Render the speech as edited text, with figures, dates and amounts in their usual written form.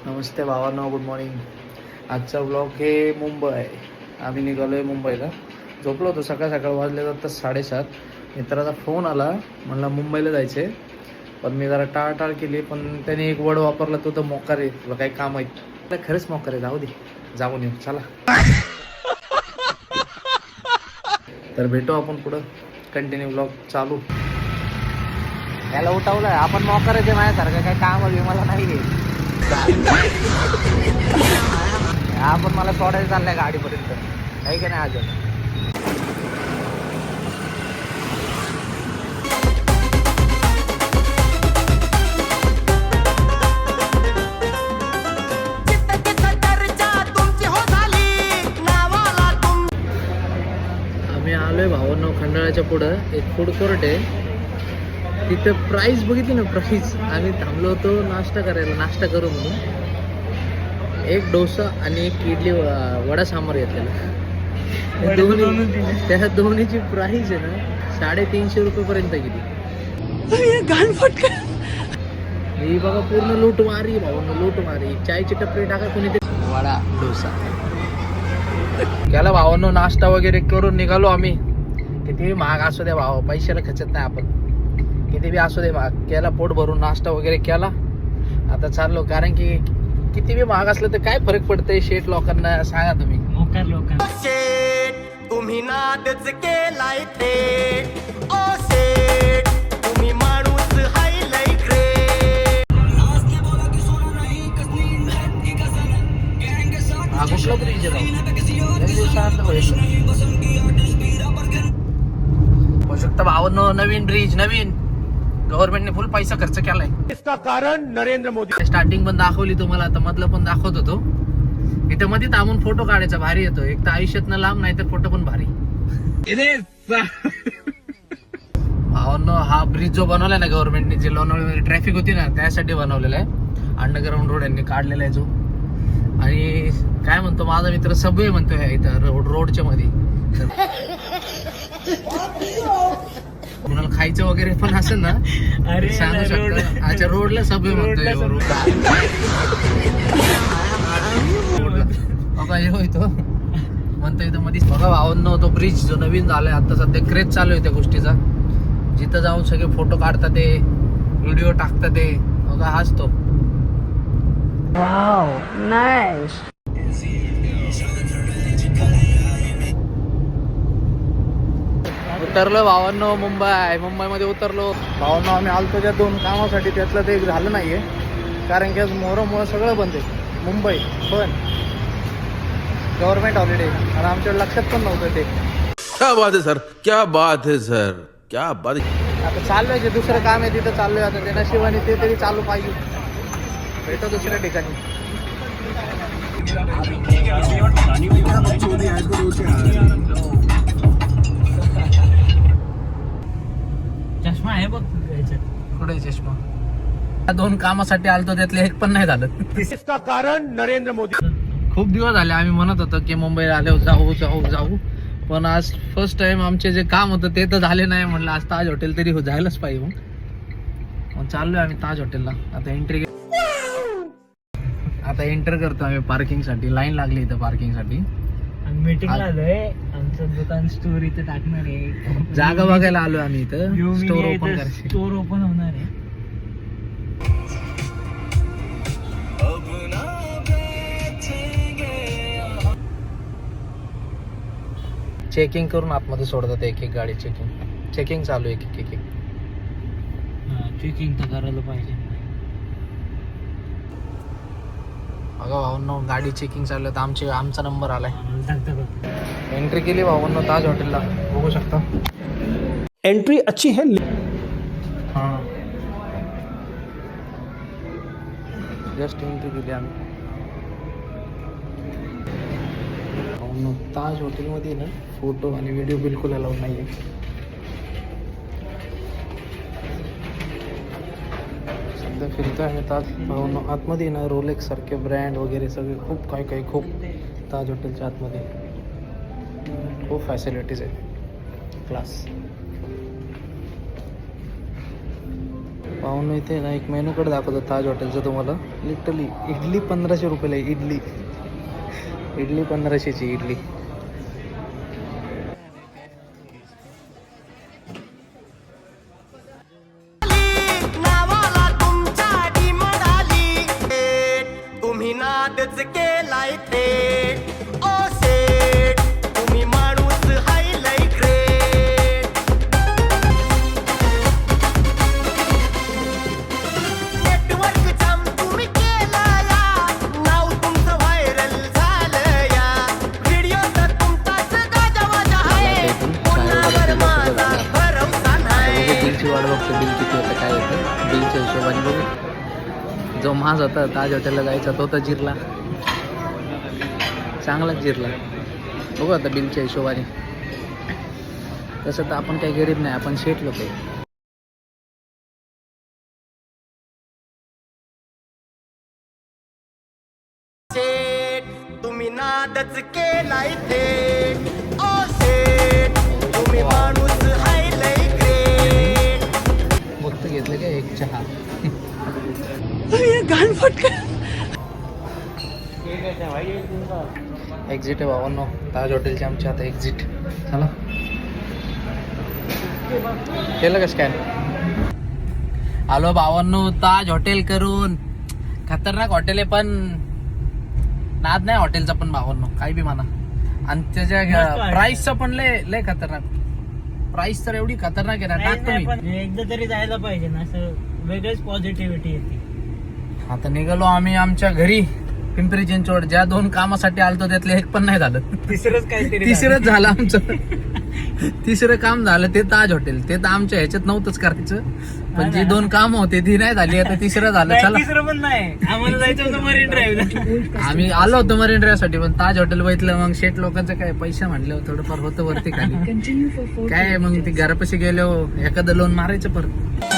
नमस्ते भावांनो, good morning. आजचा blog हे मुंबई आहे. आम्ही निघालो आहे मुंबईला. झोपलो होतो सकाळ वाजले जातात 7:30. मित्राचा फोन आला, म्हणला मुंबईला जायचं आहे. पण मी जरा टाळटाळ केली, पण त्याने एक वर्ड वापरला, तो तर मोकार आहे, तुला काही काम आहे. खरंच मोकार आहे, जाऊ दे, जाऊन येऊ चला. तर भेटू आपण पुढं, कंटिन्यू ब्लॉग चालू. त्याला उठवलंय आपण, मोकार आहे ते माझ्यासारखं, काही काम मला नाही आहे. आपण मला सोडायला चाललाय गाडीपर्यंत, आहे की नाही अजून. आम्ही आलोय भावांनो खंडाळाच्या पुढं. एक फूड कोर्ट आहे, तिथं प्राईस बघितली ना, प्राईस. आम्ही थांबलो होतो नाश्ता करायला, नाश्ता करू म्हणून. एक डोसा आणि एक इडली वडा सांबार घेतलेला. त्या दोन्हीची प्राईस आहे ना 350 रुपयेपर्यंत गेली. ही बघा पूर्ण लूट मारी भावांनो, लूट मारी. चायची टपरी टाका कुणी ते. वडा डोसा केला भावांनो, नाश्ता वगैरे करून निघालो आम्ही. किती महाग असू द्या भावा, पैशाला खचत नाही आपण, किती बी असू दे महाग. केला पोट भरून नाश्ता वगैरे केला. आता चाललो, कारण की किती बी महाग असलं तर काय फरक पडतंय शेठ लोकांना, सांगा तुम्ही. मोकार लोकांना शेठ तुम्ही नादच केलाय ते. ओ शेठ तुम्ही माणूस हाय लय ग्रेट. हा कुठला ब्रिज होऊ शकतं भावांनो. नवीन ब्रिज, नवीन गव्हर्नमेंटने फुल पैसा खर्च केलाय. इसका कारण नरेंद्र मोदी. स्टार्टिंग पण दाखवली तुम्हाला, आता मधलं पण दाखवत होतो. इथं मध्ये थांबून फोटो काढायचा भारी येतो. एक तर आयुष्यातनं लांब, नाही तर फोटो पण भारी. भावांनो हा ब्रिज जो बनवलाय ना गव्हर्नमेंटने, जे लोणावळ्यामध्ये ट्रॅफिक होती ना त्यासाठी बनवलेला आहे. अंडरग्राऊंड रोड यांनी काढलेला आहे जो. आणि काय म्हणतो माझा मित्र, सबवे म्हणतोय इथं रोडच्या मध्ये. कुणाला खायचं वगैरे पण असेल ना सांगू शकतो. अच्छा, रोडला सबवे म्हणतोय. बघा हे होतो म्हणतो इथं मध्ये. बघा भावांनो तो ब्रिज जो नवीन झालाय आता सध्या, क्रेज चालू आहे त्या गोष्टीचा. जिथं जाऊन सगळे फोटो काढतात, ते व्हिडिओ टाकतात ते. बघा हाच तो. Wow nice. उतरलो भावांनो मुंबईमध्ये उतरलो भावांनो. आम्ही आलतो त्या 2 कामासाठी, त्यातलं ते एक झालं नाहीये, कारण की आज मोहरममुळं सगळं बंद आहे मुंबई. पण गव्हर्नमेंट हॉलिडे, आणि आमच्या लक्षात पण नव्हतं ते. क्या बात है सर, क्या बात है सर, क्या बात. आता चाललोय, जे दुसरं काम आहे तिथं चाललोय. आता ते नशिबाने ते तरी चालू पाहिजे. भेटतो दुसऱ्या ठिकाणी. चष्मा आहे बघ कुठे चष्मा. 2 कामासाठी आलतो, त्यातले एक पण नाही झालं. इसका कारण नरेंद्र मोदी. खूप दिवस झाले आम्ही म्हणत होतो की मुंबईला आले जाऊ जाऊ जाऊ, पण आज फर्स्ट टाइम आमचे जे काम होतं ते तर झाले नाही. म्हटलं आज ताज हॉटेल तरी जायलाच पाहिजे. मग चाललोय आम्ही ताज हॉटेलला. आता एंटर करतो आम्ही पार्किंग साठी. लाईन लागली इथं पार्किंग साठी. मीटिंगला आलोय. आमचं दुकान स्टोर इथे टाकणार आहे. जागा बघायला आलोय आम्ही इथं. स्टोर ओपन करायचं. स्टोर ओपन होणार आहे. चेकिंग करून आतमध्ये सोडतात एक एक गाडी. चेकिंग चालू एक एक. चेकिंग तर करायला पाहिजे. बघा भावांनो गाडी चेकिंग चालू आहे. आमचा नंबर आलाय. एंट्री केली भावांनो ताज हॉटेलला, बघू शकता. एंट्री अच्छी है. हां जस्ट एंट्री केली आम्ही. ताज हॉटेलमध्ये ना फोटो आणि व्हिडिओ बिलकुल अलाउड नाही आहे. सध्या फिरतो आहे ताज भावनो. आतमध्ये ना रोलेक्स सारखे ब्रँड वगैरे सगळे खूप काही खूप ताज हॉटेलच्या आतमध्ये खूप फॅसिलिटीज आहेत, क्लास. पाहून इथे ना एक मेनू कार्ड दाखवतो ताज हॉटेलचं तुम्हाला. लिटरली इडली 1500 रुपयाला आहे. इडली 1500ची इडली. नावाला तुमच्या डिमडाली तुम्ही नादच केलाय थेट ओ सेट तुम्ही माणूस हायलाय ग्रेट नेटवर्क जाम तुम्ही केला या नाव तुमचं व्हायरल झालं या व्हिडिओ तर तुमचाच गाजावाजा आहे कोणावर माझा भरवसा नाही. बिलची वाट बघतो. बिल किती होतं काय होतं बिलच्या हिशोबाने बघू. जो माझ होता ताज हॉटेलला जायचा तो तर जिरला. चांगलाच जिरला. बघू आता बिलच्या हिशोबाने. तसं तर आपण काही गरीब नाही, आपण शेठ लोक आहे. सेट तुम्ही नादच केलाय थेट ओ सेट तुम्ही माणूस हायलाय ग्रेट. फक्त घेतलं काय एक चहा. एक्झिट आहे बाबांनो ताज हॉटेलची आमची आता एक्झिट. चला केलं का स्कॅन. आलो बाबांनो ताज हॉटेल करून. खतरनाक हॉटेल आहे पण नाद नाही हॉटेलचा पण बाबांनो काही बी म्हणा. आणि त्याच्या प्राइसचा पण लय खतरनाक. प्राइस तर एवढी खतरनाक आहे ना टाकतो मी. पण एकदा तरी जायला पाहिजे ना, असं वेगळीच पॉझिटिव्हिटी येते. आता निघालो आम्ही आमच्या घरी पिंपरी चिंचवड. ज्या 2 कामासाठी आलतो त्यातले एक पण नाही झालं. तिसरंच झालं आमचं. तिसरं काम झालं ते ताज हॉटेल. ते तर आमच्या ह्याच्यात नव्हतंच करायचं पण जी 2 काम होते ती नाही झाली. आता तिसरं झालं. चला तिसरं पण नाही, आम्हाला जायचं होतं मरीन ड्राईव्हला. आम्ही आलो होतो मरीन ड्राईव्ह साठी पण ताज हॉटेल बघितलं. मग शेठ लोकांचं काय पैसे म्हणले थोडंफार होतं वरती खाली. काय मग ती घरापाशी गेलो एखादं लोन मारायचं परत.